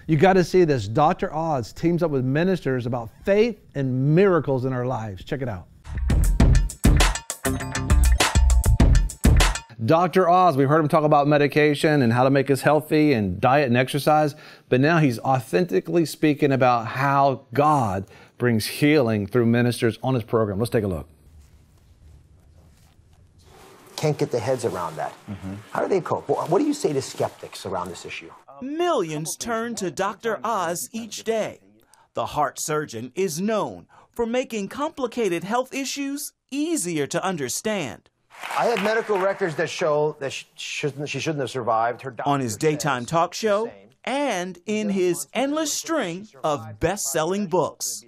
You got to see this. Dr. Oz teams up with ministers about faith and miracles in our lives. Check it out. Dr. Oz, we heard him talk about medication and how to make us healthy and diet and exercise, but now he's authentically speaking about how God brings healing through ministers on his program. Let's take a look. Can't get their heads around that. How do they cope? What do you say to skeptics around this issue? Millions turn to Dr. Oz each day. The heart surgeon is known for making complicated health issues easier to understand. I have medical records that show that she shouldn't have survived. Her doctor on his daytime says talk show the same. and in his endless string of best-selling books.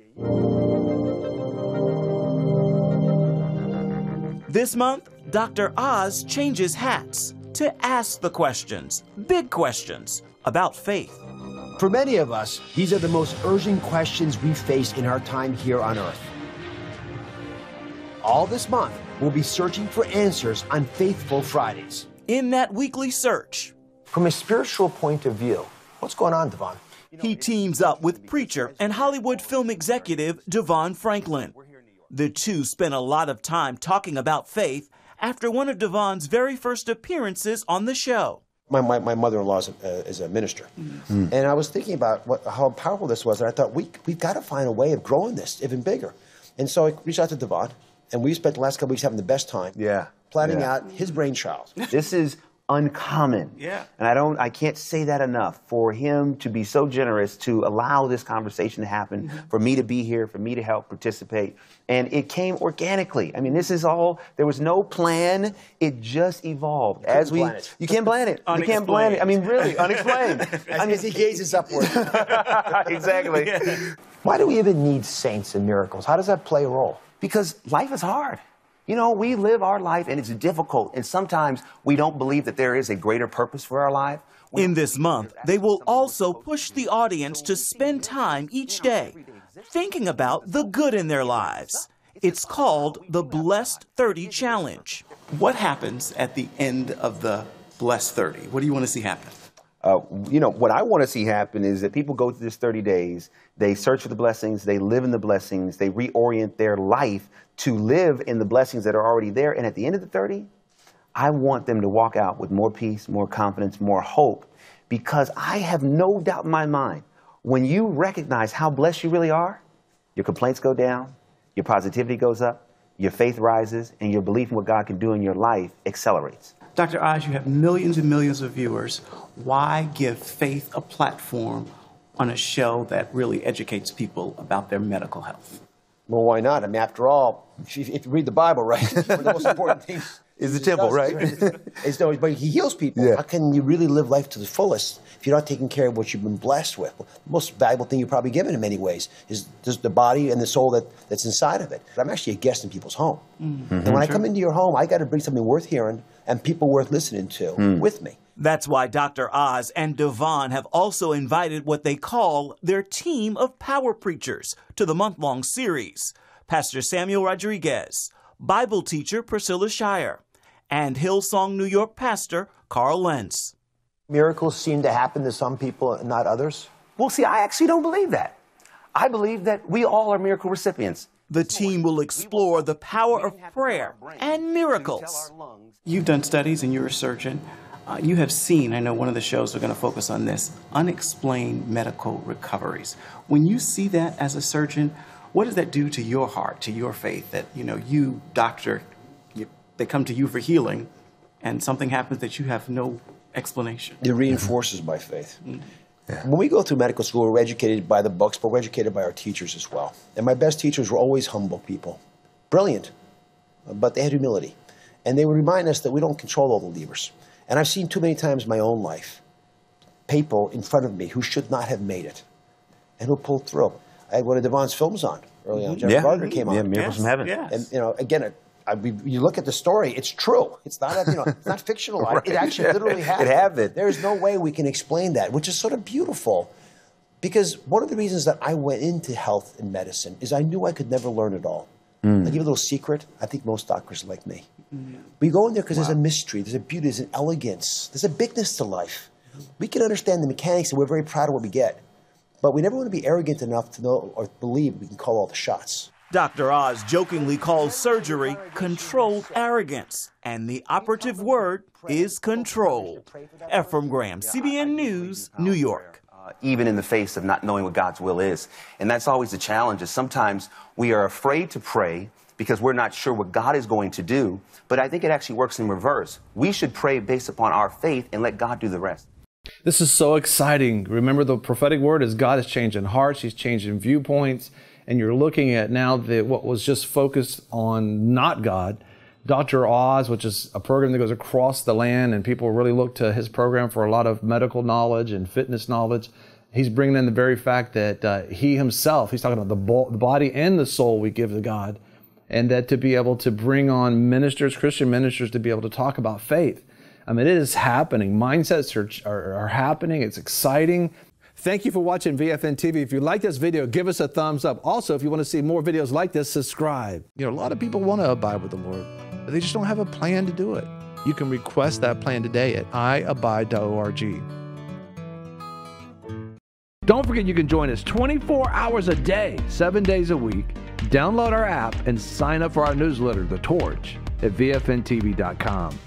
This month, Dr. Oz changes hats to ask the questions, big questions, about faith. For many of us, these are the most urgent questions we face in our time here on Earth. All this month, we'll be searching for answers on Faithful Fridays. In that weekly search, From a spiritual point of view, what's going on, Devon? he teams up with preacher and Hollywood film executive Devon Franklin. The two spent a lot of time talking about faith after one of Devon's very first appearances on the show. My mother-in-law is a minister, and I was thinking about how powerful this was, and I thought, we've got to find a way of growing this even bigger. And so I reached out to Devon, and we spent the last couple weeks having the best time planning out his brainchild. This is uncommon. And I can't say that enough, for him to be so generous to allow this conversation to happen, for me to be here, for me to help participate. And it came organically. I mean, this is all, there was no plan. It just evolved. You can't plan it. You can't plan it. I mean, really, unexplained. As he gazes upward. Exactly. Why do we even need saints and miracles? How does that play a role? Because life is hard. You know, we live our life and it's difficult. And sometimes we don't believe that there is a greater purpose for our life. In this month, they will also push the audience to spend time each day thinking about the good in their lives. It's called the Blessed 30 Challenge. What happens at the end of the Blessed 30? What do you want to see happen? You know, what I want to see happen is that people go through this 30 days, they search for the blessings, they live in the blessings, they reorient their life to live in the blessings that are already there. And at the end of the 30, I want them to walk out with more peace, more confidence, more hope, because I have no doubt in my mind, when you recognize how blessed you really are, your complaints go down, your positivity goes up, your faith rises, and your belief in what God can do in your life accelerates. Dr. Oz, you have millions and millions of viewers. Why give faith a platform on a show that really educates people about their medical health? Well, why not? I mean, after all, if you read the Bible, right, one of the most important things is the temple, right? But he heals people. Yeah. How can you really live life to the fullest if you're not taking care of what you've been blessed with? Well, the most valuable thing you're probably given in many ways is just the body and the soul that's inside of it. I'm actually a guest in people's home. And when I come into your home, I got to bring something worth hearing and people worth listening to with me. That's why Dr. Oz and Devon have also invited what they call their team of power preachers to the month-long series. Pastor Samuel Rodriguez, Bible teacher Priscilla Shire, and Hillsong New York pastor Carl Lentz. Miracles seem to happen to some people and not others? Well, see, I actually don't believe that. I believe that we all are miracle recipients. The team will explore the power of prayer and miracles. You've done studies and you're a surgeon. You have seen, I know one of the shows are going to focus on this, unexplained medical recoveries. When you see that as a surgeon, what does that do to your heart, to your faith, that, you know, you, doctor, they come to you for healing and something happens that you have no explanation? It reinforces my faith. When we go through medical school, we're educated by the books, but we're educated by our teachers as well. And my best teachers were always humble people. Brilliant, but they had humility. And they would remind us that we don't control all the levers. And I've seen too many times in my own life people in front of me who should not have made it and who pulled through. I had one of Devon's films on early on. Jeff Gardner came on. Yeah, Miracles from Heaven. And, you know, again, you look at the story, it's true. It's not, it's not fictional. Right. It actually literally happened. It happened. There is no way we can explain that, which is sort of beautiful. Because one of the reasons that I went into health and medicine is I knew I could never learn it all. I'll give you a little secret. I think most doctors are like me. We go in there because there's a mystery, there's a beauty, there's an elegance, there's a bigness to life. We can understand the mechanics and we're very proud of what we get. But we never want to be arrogant enough to know or believe we can call all the shots. Dr. Oz jokingly calls surgery controlled arrogance, and the operative word is control. Ephraim Graham, CBN News, New York. Even in the face of not knowing what God's will is. And that's always the challenge, is sometimes we are afraid to pray because we're not sure what God is going to do. But I think it actually works in reverse. We should pray based upon our faith and let God do the rest. This is so exciting. Remember, the prophetic word is God is changing hearts, He's changing viewpoints, and you're looking at now that what was just focused on not God. Dr. Oz, which is a program that goes across the land, and people really look to his program for a lot of medical knowledge and fitness knowledge. He's bringing in the very fact that he himself, he's talking about the body and the soul we give to God, and that to be able to bring on ministers, Christian ministers, to be able to talk about faith. I mean, it is happening. Mindsets are happening. It's exciting. Thank you for watching VFN TV. If you like this video, give us a thumbs up. Also, if you want to see more videos like this, subscribe. You know, a lot of people want to abide with the Lord, but they just don't have a plan to do it. You can request that plan today at iabide.org. Don't forget you can join us 24 hours a day, 7 days a week. Download our app and sign up for our newsletter, The Torch, at vfntv.com.